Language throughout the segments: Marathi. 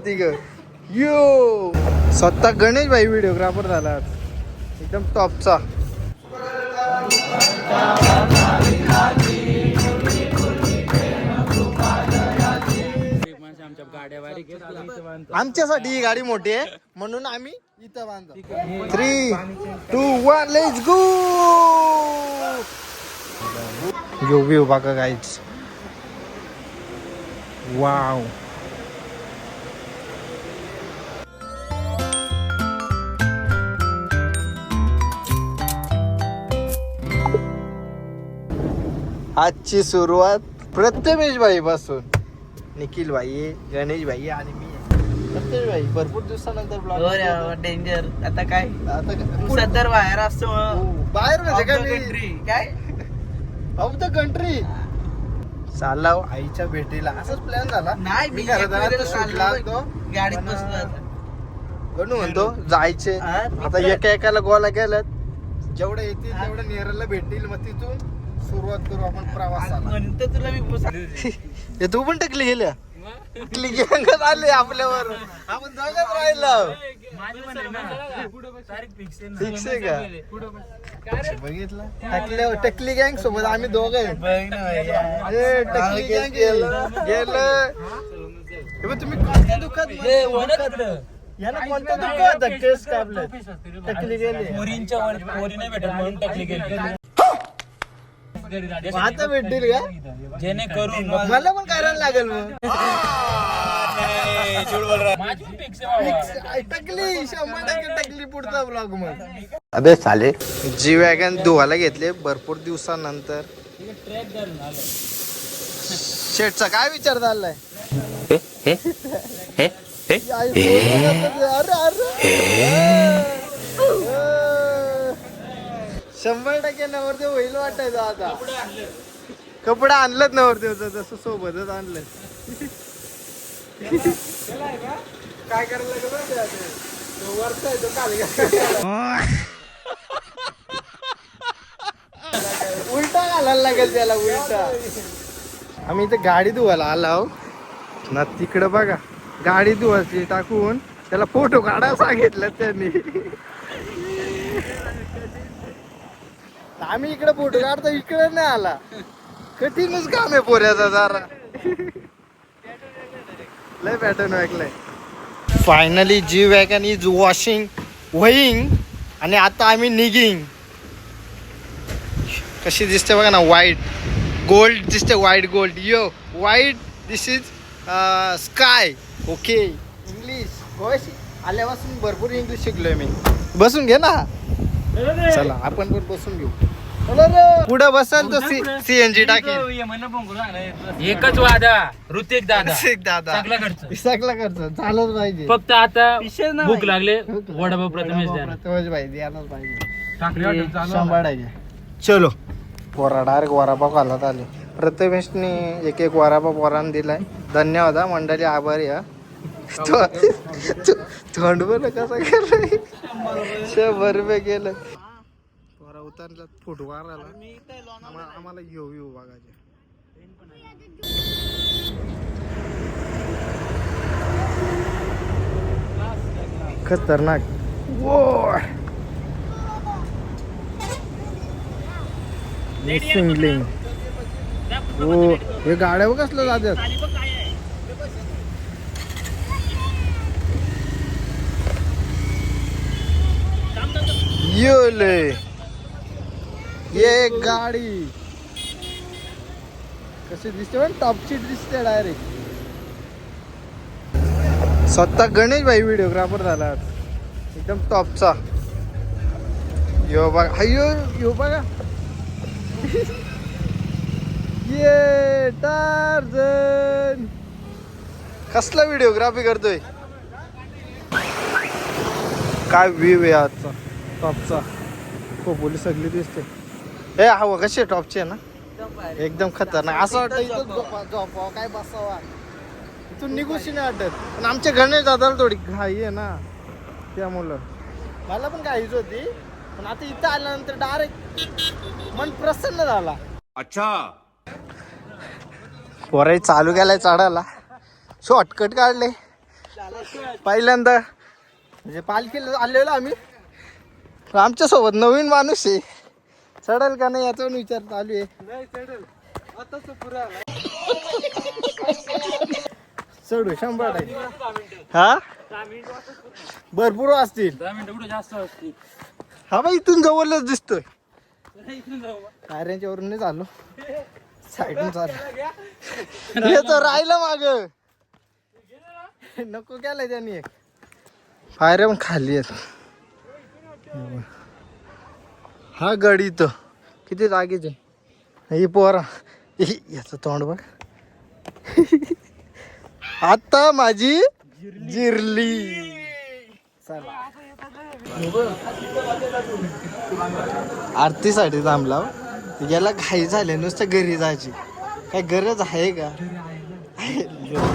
तिघ यो स्वतः गणेश भाई व्हिडिओग्राफर झाला एकदम टॉपचा. आमच्यासाठी ही गाडी मोठी आहे म्हणून आम्ही इथं बांधतो. 3, 2, 1 लेट्स गो. यो व्ह्यू बघा गाईड्स. वाव. आजची सुरुवात प्रथमेश भाई पासून. निखिल भाई, गणेश भाई आणि मी. प्रथमेश भाई भरपूर दिवसानंतर ब्लॉग. डेंजर. आता काय आता सध्या बाहेर असतो. बाहेर म्हणजे काय ऑफ द कंट्री चालला आईच्या भेटीला. असाच प्लॅन झाला. नाही मी गाडीत बसलो. गणू म्हणतो जायचे आता एका एकाला गोला गेल्यात. जेवढे येतील तेवढं नेरला भेटतील. मग तिथून सुरुवात करू आपण प्रवासाला. तुला मी तू पण टकली गेल्या टकली गँगच आले आपल्यावर. आपण दोघच राहिलो. फिक्स आहे का बघितलं. टकली गँग सोबत आम्ही दोघ आहे. टकली गँग गेलं. तुम्ही कोणत्या दुःखात याला कोणत्या दुःखात केस कापलं. टकली गेले. पोरी नाही भेटत म्हणून टकली गेली. आता भेटतील का जेणेकरून मला पण करायला लागेल. मग टकली 100% टकली पुढचा ब्लॉग. मग अबे साले जी वॅगन धुवायला घेतले भरपूर दिवसानंतर. शेटचा काय विचार चाललाय. अरे 100% नवरदेव होईल वाटायचं. आता कपडा आणलंच नवरदेवचं जसं सोबतच आणलं. काय करायला वरचा आहे तो उलटा घालायला लागेल त्याला. उलटा. आम्ही इथे गाडी धुवायला आलो ना. तिकडं बघा गाडी धुवायची टाकून त्याला फोटो काढायला सांगितलं त्यांनी. आम्ही इकडे फोटो काढतो इकडे नाही आला. कठीणच काम आहे पोऱ्याचा जरा. लय पॅटर्न ऐकलंय. Finally G wagon is washing व्हाईंग आणि आता आम्ही निघिंग. कशी दिसते बघा ना. व्हाईट गोल्ड दिसते. White gold. Yo white this is sky. Okay English आल्यापासून भरपूर इंग्लिश शिकलोय मी. बसून घे ना. चला आपण पण बसून घेऊ. पुढे बसाल तो सीएनजी टाकेल. एकच वादा ऋतिक दादा सगळा खर्च झालंच पाहिजे. फक्त आता भूक लागले वडापाव प्रथमेश भाई द्यायलाच पाहिजे. 100%. चलो वरा डायरेक्ट वडापाव घालत आले. प्रथमेशने एक वडापाव पोरांना दिलाय. धन्यवाद मंडळी. आभारी. थंड बोल कसा केलं. 100 रुपये गेलं. उतरला फोटो काढायला आम्हाला येऊ बघायचे. खतरनाक. सिंगलिंग. हो हे गाड्यावर कसलं जातात. योले ये गाडी कशी दिसते पण टॉपची दिसते डायरेक्ट. स्वतः गणेश भाई व्हिडिओग्राफर झाला एकदम टॉपचा. यो बघा यो बघा. ये टार्झन कसला व्हिडिओग्राफी करतोय. काय व्ह्यू आहे आजचा टॉपचा. पोली सगळी दिसते. हे हवं कशी टॉपची आहे ना. एकदम खतरनाक. असं वाटतं इथं झोपावं काय बसावा. इथून निघूशी नाही वाटत. पण आमच्या गणेश दादाला थोडी घाई आहे ना त्यामुळं. मला पण घाईच होती पण आता इथं आल्यानंतर डायरेक्ट मन प्रसन्न झाला. अच्छा पोराई चालू केलाय चढायला. शॉर्टकट काढले पहिल्यांदा म्हणजे पालखीला आलेलो आम्ही. आमच्या सोबत नवीन माणूस आहे, चढेल का नाही याचा पण विचार चालू आहे. चढू 100%. हा भरपूर असतील. 10 मिनिटं कुठे जास्त असतील. हा बा इथून जवळच दिसतोय. टायऱ्यांच्या वरून नाही चाललो, साईडून चाललो. हे तर राहिलं माग, नको केलंय त्यांनी. एक पायऱ्या पण खाली आहेत. हा गड इथं किती जागेच आहे. ही पोरा याचं तोंड बघ. आता माझी जिरली. चला आरतीसाठी थांबला. याला घाई झाले, नुसतं घरी जायची काय गरज आहे का?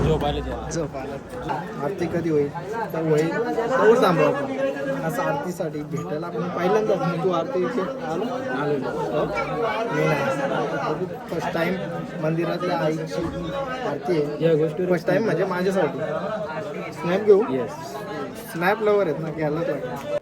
झोप आला. आरती कधी होईल तर होईल, तेवढं थांबू आपण. असं आरतीसाठी भेटायला आपण पहिल्यांदाच. तू आरती आलेलो मी नाही. फर्स्ट टाइम मंदिरातल्या आईची आरती आहे. या गोष्टी फर्स्ट टाइम म्हणजे माझ्यासाठी. स्नॅप घेऊ. स्नॅप लवर आहेत ना, घ्यायलाच लागेल.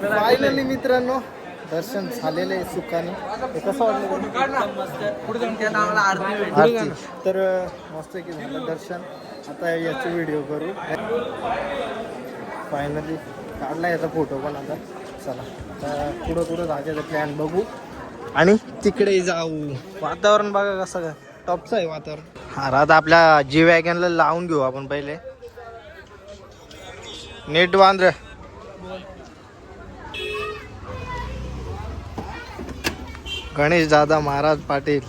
फायनली मित्रांनो दर्शन झालेलं आहे सुखाने. हे कसं वाटलं आरती? तर मस्त की झालं दर्शन. आता याचे व्हिडिओ करू. फायनली काढला याचा फोटो पण. आता चला आता कुठं जायचं प्लॅन बघू आणि तिकडे जाऊ. वातावरण बघा कसं काय टॉपचं आहे वातावरण. हा आता आपल्या जी वॅगनला लावून घेऊ आपण पहिले. नेट बांध. गणेश दादा महाराज पाटील.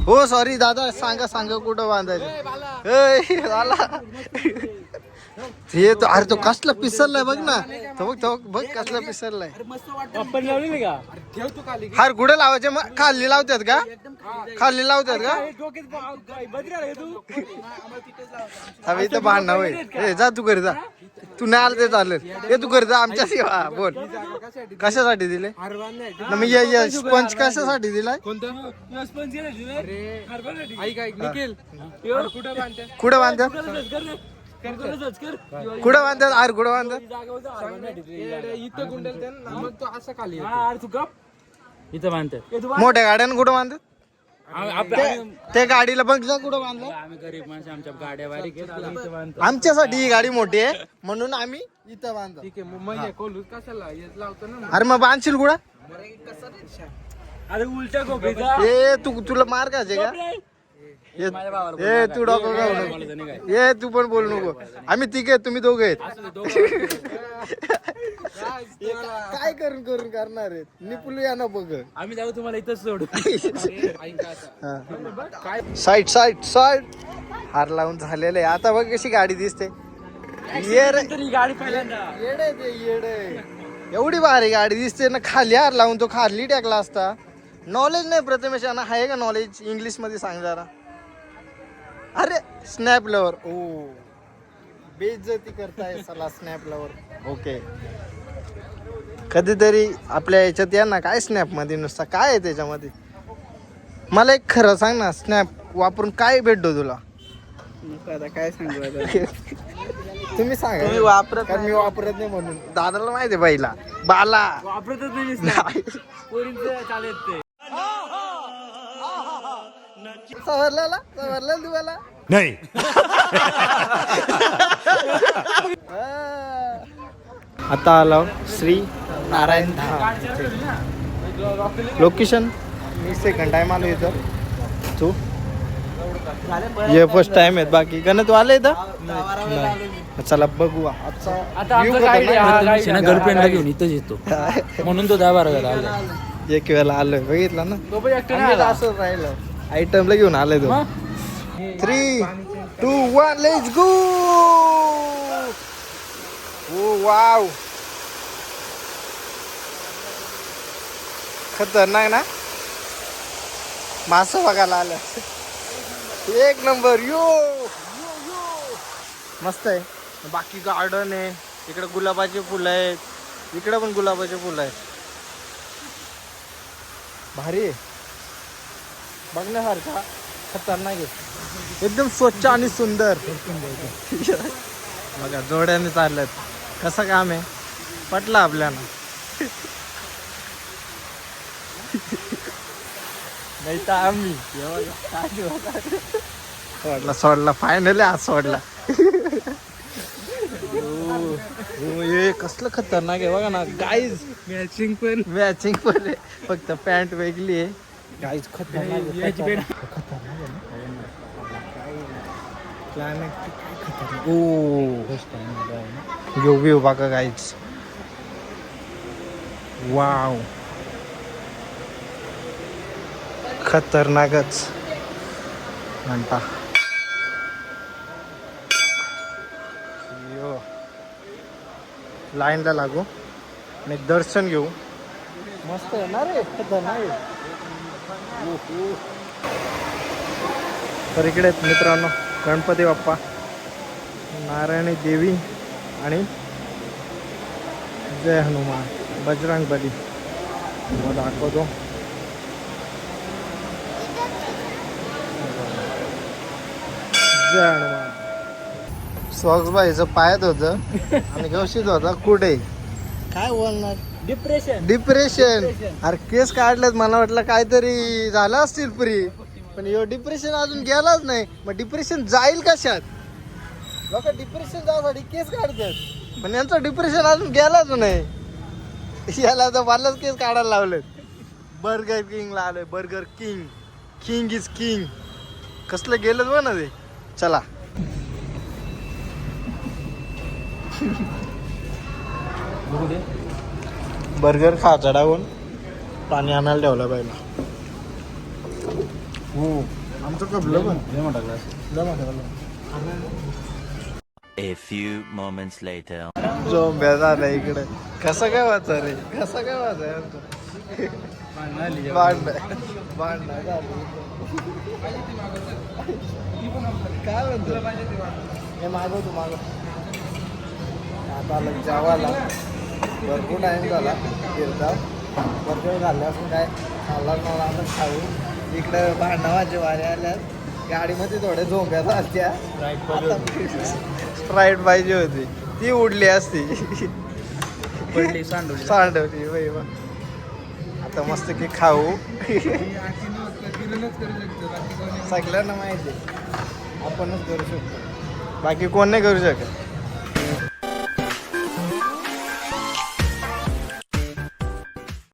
हो सॉरी दादा, सांगा कुठं बांधायचं. हे तो अरे तो कसला पिसरलाय बघ ना. तो बघ कसला पिसरलाय. हार कुठे लावायचे मग? खाली लावतात का? खाली लावतात का? अरे इथं भांडणं होय. जा तू घरी जा. तू नाही आलं ते चालेल. हे तू घरी जा. आमच्या सेवा बोल. कशासाठी दिले? मी स्पंज कशासाठी दिलाय? कुठं बांधतात? कुठं बांधतात? आर कुठं बांधतात? इथं बांधतात. मोठ्या गाड्यानं कुठं बांधतात? त्या गाडीला बघ जा कुठं बांधलं. आम्ही गरीब माणसं, आमच्या गाड्या बारीक आहेत. आमच्यासाठी ही गाडी मोठी आहे म्हणून आम्ही इथं बांधतो. अरे मग बांधशील कुठं? अरे उलट्या गोबरीचा. ए तुला मार का ए तू डॉक्टर ये. तू पण बोलू नको. आम्ही तिघे तुम्ही दोघे आहेत. काय करून करणार आहेत? निपुल या ना बघ. आम्ही जाऊ तुम्हाला इथंच सोडू. साईड हार लावून झालेलं आहे. आता बघ कशी गाडी दिसते. गाडी पहिल्यांदा येडे एवढी भारी गाडी दिसते ना. खाली हार लावून तो खाली टाकला असता. नॉलेज नाही प्रथमेश यांना आहे का नॉलेज? इंग्लिश मध्ये सांग जरा. अरे स्नॅप लवर. ओ बेइज्जती करताय सला स्नॅप लवर. ओके कधीतरी आपल्या याच्यात या ना. काय स्नॅप मध्ये नुसता काय आहे त्याच्यामध्ये? मला एक खरं सांग ना, स्नॅप वापरून काय भेटतो तुला? काय सांगू तुम्ही सांगा. तुम्ही वापरत कारण मी वापरत नाही म्हणून. दादाला माहिती आहे बाईला बाला वापरतच नाही. चालेल ते सवरला तुम्हाला नाही आता आलो श्री नारायण धाम. लोकेशन मी सेकंड टाइम आलो इथं. तू ये फर्स्ट टाइम आहेत बाकी गणत तू आले इथं. चला बघू आजचा आता view आमचा खतरनाक आहे. गर्लफ्रेंडला घेऊन इथंच येतो म्हणून तो 10-12 वेळा आला. एक वेळेला आलोय बघितलं ना. तो पण एकटा नाही आम्ही आला. असंच राहिलं आयटमला घेऊन आलोय तो. मग? 3, 2, 1 लेट्स गो. ओ वाव खतरनाक ना. मासं बघायला आलं. एक नंबर यो मस्त आहे. बाकी गार्डन आहे इकडे. गुलाबाचे फुलं आहेत. इकडे पण गुलाबाचे फुलं आहेत. भारी आहे बघण्यासारखा. खतरनाक आहे एकदम स्वच्छ आणि सुंदर. बघा जोड्याने चालल्यात. कसं काम आहे पटलं आपल्याला. नाही तर आम्ही सोडला फायनली आज सोडला. हे कसलं खतरनाक आहे बघा ना गाईज. मॅचिंग पण आहे फक्त पॅन्ट वेगळी आहे गाईज. खतरनाक यो व्ह्यू बघा गाईज. वाव खतरनाकच म्हणता. यो लाईनला लागू आणि दर्शन घेऊ. मस्त आहे ना रे. खतरनाक आहे. तर इकडे आहेत मित्रांनो गणपती बाप्पा, नारायणी देवी आणि जय हनुमान बजरंग बली. मग दाखवतो. जय हनुमान. सॉक्सबाईचं पायात होतं आणि गवशीत होता कुठे. काय बोलणार. डिप्रेशन. अरे केस काढलेत मला वाटलं काहीतरी झालं असतील फ्री पण यो डिप्रेशन अजून गेलाच नाही. मग डिप्रेशन जाईल कशात. लोक डिप्रेशन जाण्यासाठी केस काढतात पण यांचं डिप्रेशन अजून गेलाच नाही. याला तर मलाच केस काढायला लावलेत. बर्गर किंगला आलोय. Burger king. King is king. कसलं गेलं बघ ना ते. चला बर्गर खा चढावून पाणी आणायला ठेवला पाहिजे. हो आमचं कपलं पण A few moments later. झोंब्या झाला इकडे. कसं काय वाचा रे. कसं काय वाचा भांड काय म्हणतो. हे मागवतो आता आलं जेवायला. भरपूर टाईम झाला फिरता. बर्गर घालले असून काय खाल्ला मला आता खाऊ. इकडे भांडणाचे वारे आल्यात. गाडीमध्ये थोड्या झोंब्या झाल्या. स्प्राईट पाहिजे होती ती उडली असती. सांडवली बाई बा. आता मस्त की खाऊ. सगळ्यांना माहिती आपणच करू शकतो बाकी कोण नाही करू शकत.